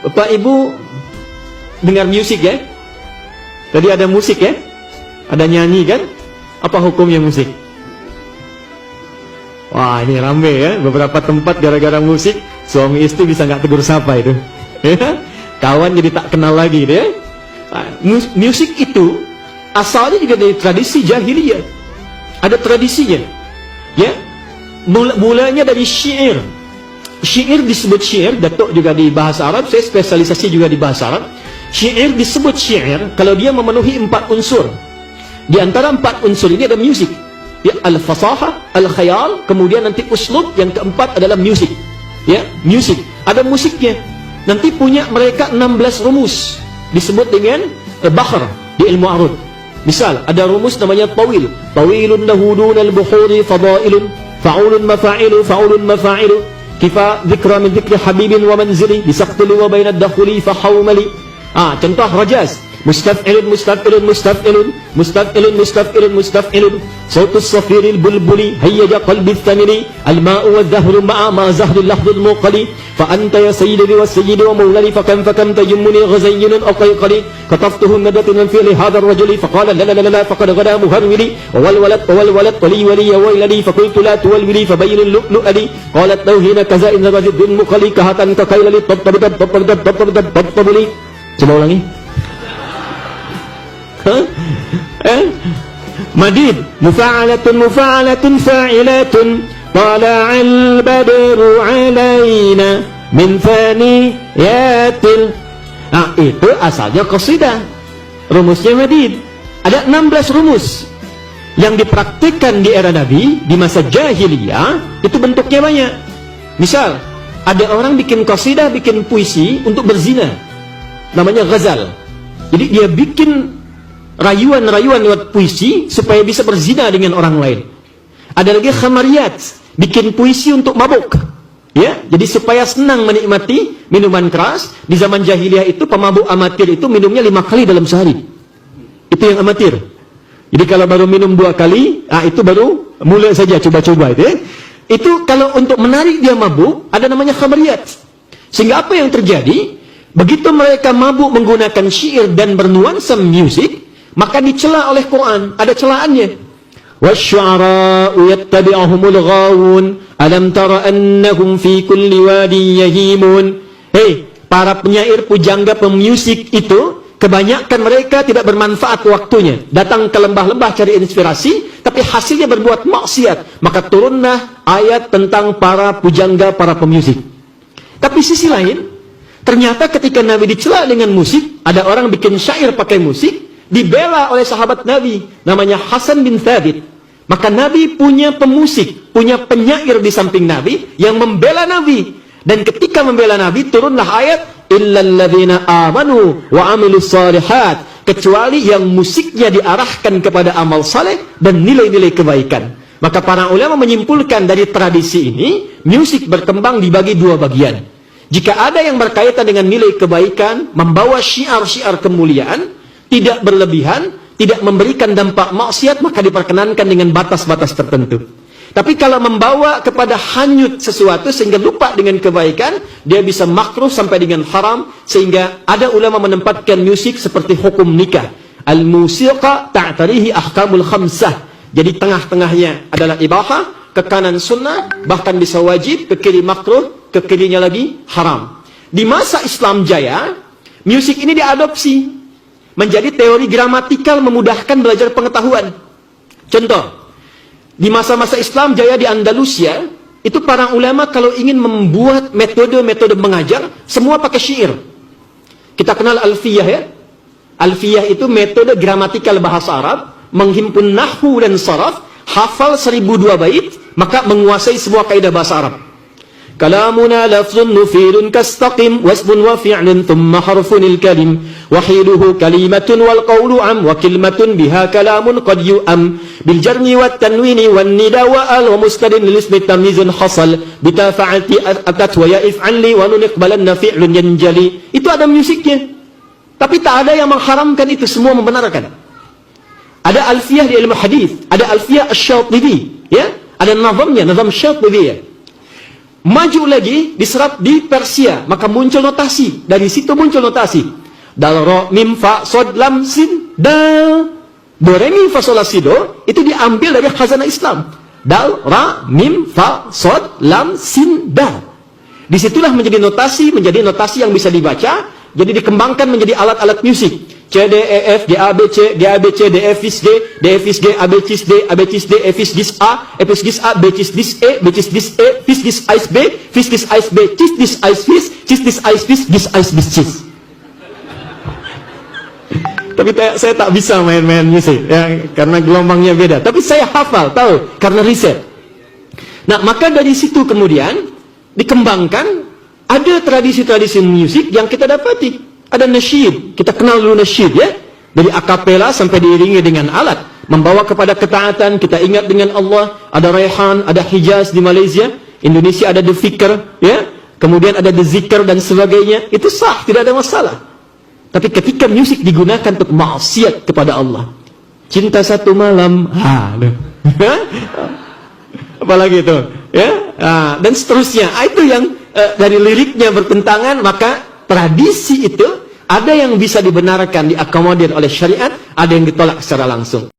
Bapak Ibu dengar musik ya? Tadi ada musik ya? Ada nyanyi kan? Apa hukumnya musik? Wah, ini rame ya. Beberapa tempat gara-gara musik, suami istri bisa nggak tegur sapa itu. Kawan jadi tak kenal lagi deh. Musik itu asalnya juga dari tradisi jahiliyah. Ada tradisinya. Ya. Mulanya dari syair. Syair disebut syair, Datuk juga di bahasa Arab, saya spesialisasi juga di bahasa Arab. Syair disebut syair kalau dia memenuhi 4 unsur. Di antara 4 unsur ini ada musik. Ya, al-fasahah, al-khayal, kemudian nanti uslub, yang keempat adalah musik. Ya, musik. Ada musiknya. Nanti punya mereka 16 rumus. Disebut dengan bahr di ilmu arud. Misal, ada rumus namanya tawil. Tawilun lahudun al-buhuri fadailun, fa'ulun mafa'ilu, fa'ulun mafa'ilu. Kifa dhikra min dhikri habibin wa manzili, bisaqtili wa bainad dakhuli fahawmali. Contoh rajaz. Mustaf'ilun, mustaf'ilun, mustaf'ilun, mustaf'ilun, mustaf'ilun, mustaf'ilun. Sautus safiril bulbuli, hayyaja qalbi thamili. Al-ma'u wa dhahru ma'a ma zahril lahdul muqali. Fa anta ya sayyidi wa sayyidi wa mawlali. Fakam tajummuni ghazayyinun aqayqali. Kataftuhu nadatin min fi'li hadha ar-rajuli. Faqala la la la la faqad ghada muharwili. Wal walad wali wali ya wailali. Fakultu la tuwalwili fabayyinul lu'lu'ali. Qalat tawhina kaza'in zabazidun muqali. Kahatan kakailali tabtabuli. Coba ulangi. Madid mufa'alatun mufa'alatun fa'ilatun tala'al badru alaina min thaniyatil. Itu asalnya qasidah. Rumusnya madid. Ada 16 rumus yang dipraktikkan di era Nabi, di masa jahiliyah. Itu bentuknya banyak. Misal, ada orang bikin qasidah, bikin puisi untuk berzina, namanya ghazal. Jadi dia bikin rayuan-rayuan lewat puisi supaya bisa berzina dengan orang lain. Ada lagi khamariyat, bikin puisi untuk mabuk. Ya, jadi supaya senang menikmati minuman keras. Di zaman jahiliyah itu pemabuk amatir itu minumnya 5 kali dalam sehari. Itu yang amatir. Jadi kalau baru minum 2 kali, itu baru mulai saja coba-coba itu. Itu kalau untuk menarik dia mabuk, ada namanya khamariyat. Sehingga apa yang terjadi? Begitu mereka mabuk menggunakan syair dan bernuansa musik, maka dicela oleh Quran. Ada celaannya. Wasyu'ara'u yattabi'uhumul ghawun alam tara annahum fi kulli wadin yahimun. Para penyair, pujangga, pemusik itu kebanyakan mereka tidak bermanfaat waktunya. Datang ke lembah-lembah cari inspirasi, tapi hasilnya berbuat maksiat. Maka turunlah ayat tentang para pujangga, para pemusik. Tapi sisi lain, ternyata ketika Nabi dicela dengan musik, ada orang bikin syair pakai musik, dibela oleh sahabat Nabi, namanya Hasan bin Thabit. Maka Nabi punya pemusik, punya penyair di samping Nabi yang membela Nabi. Dan ketika membela Nabi, turunlah ayat illal ladzina amanu wa amilus shalihat, kecuali yang musiknya diarahkan kepada amal saleh dan nilai-nilai kebaikan. Maka para ulama menyimpulkan dari tradisi ini, musik berkembang dibagi 2 bagian. Jika ada yang berkaitan dengan nilai kebaikan, membawa syiar-syiar kemuliaan, tidak berlebihan, tidak memberikan dampak maksiat, maka diperkenankan dengan batas-batas tertentu. Tapi kalau membawa kepada hanyut sesuatu sehingga lupa dengan kebaikan, dia bisa makruh sampai dengan haram. Sehingga ada ulama menempatkan musik seperti hukum nikah. Al-musiqa ta'tarihi ahkamul khamsah. Jadi tengah-tengahnya adalah ibahah, ke kanan sunnah, bahkan bisa wajib, ke kiri makruh, ke kirinya lagi haram. Di masa Islam jaya, musik ini diadopsi menjadi teori gramatikal memudahkan belajar pengetahuan. Contoh, di masa-masa Islam jaya di Andalusia, itu para ulama kalau ingin membuat metode-metode mengajar, semua pakai syair. Kita kenal alfiyah ya. Alfiyah itu metode gramatikal bahasa Arab, menghimpun nahwu dan saraf, hafal 1002 bait, maka menguasai semua kaidah bahasa Arab. Kalamuna lafzun nufirun kastaqim wasbun wa fi'lun thumma harfunil kalim wahiduhu kalimatun wal qawlu am wa kilmatun biha kalamun qad yu'am bil jarmi wat tanwini wan nida wa al wa mustadin lil ismi tamyizun hasal bita fa'alti atat wa ya if'ali wa nun iqbalanna fi'lun yanjali. Itu ada musiknya. Tapi tak ada yang mengharamkan itu, semua membenarkan. Ada alfiyah di ilmu hadis, ada alfiyah asy-Syatibi, ya, ada nazamnya, nazam Syatibi ya. maju lagi diserap di Persia, maka muncul notasi. Dari situ muncul notasi. Dal, ro, mim, fa, sod, lam, sin, dal. Do, re, mi, fa, sol, la, si, do itu diambil dari khazanah Islam. Dal, ra, mim, fa, sod, lam, sin, dal. Disitulah menjadi notasi yang bisa dibaca, jadi dikembangkan menjadi alat-alat musik. C, D, E, F, G, A, B, C, G, A, B, C, D, F, G, D, F, G, A, B, C, D, A, B, C, D, F, G, A, F, G, A, B, C, D, E, B, C, D, E, F, G, A, B, F, G, A, B, C, D, A, F, C, D, A, F, G, A, B, C. Tapi saya tak bisa main-main musik, ya, karena gelombangnya beda. Tapi saya hafal, tahu, karena riset. Nah, maka dari situ kemudian dikembangkan, ada tradisi-tradisi musik yang kita dapati. Ada nasyid, kita kenal dulu nasyid, ya, dari akapela sampai diiringi dengan alat, membawa kepada ketaatan, kita ingat dengan Allah. Ada Raihan, ada Hijaz di Malaysia, Indonesia ada The Fikr, ya, kemudian ada The Zikr dan sebagainya. Itu sah, tidak ada masalah. Tapi ketika musik digunakan untuk maksiat kepada Allah, cinta satu malam, apalagi itu, ya, dan seterusnya. Itu yang dari liriknya bertentangan, maka tradisi itu ada yang bisa dibenarkan, diakomodir oleh syariat, ada yang ditolak secara langsung.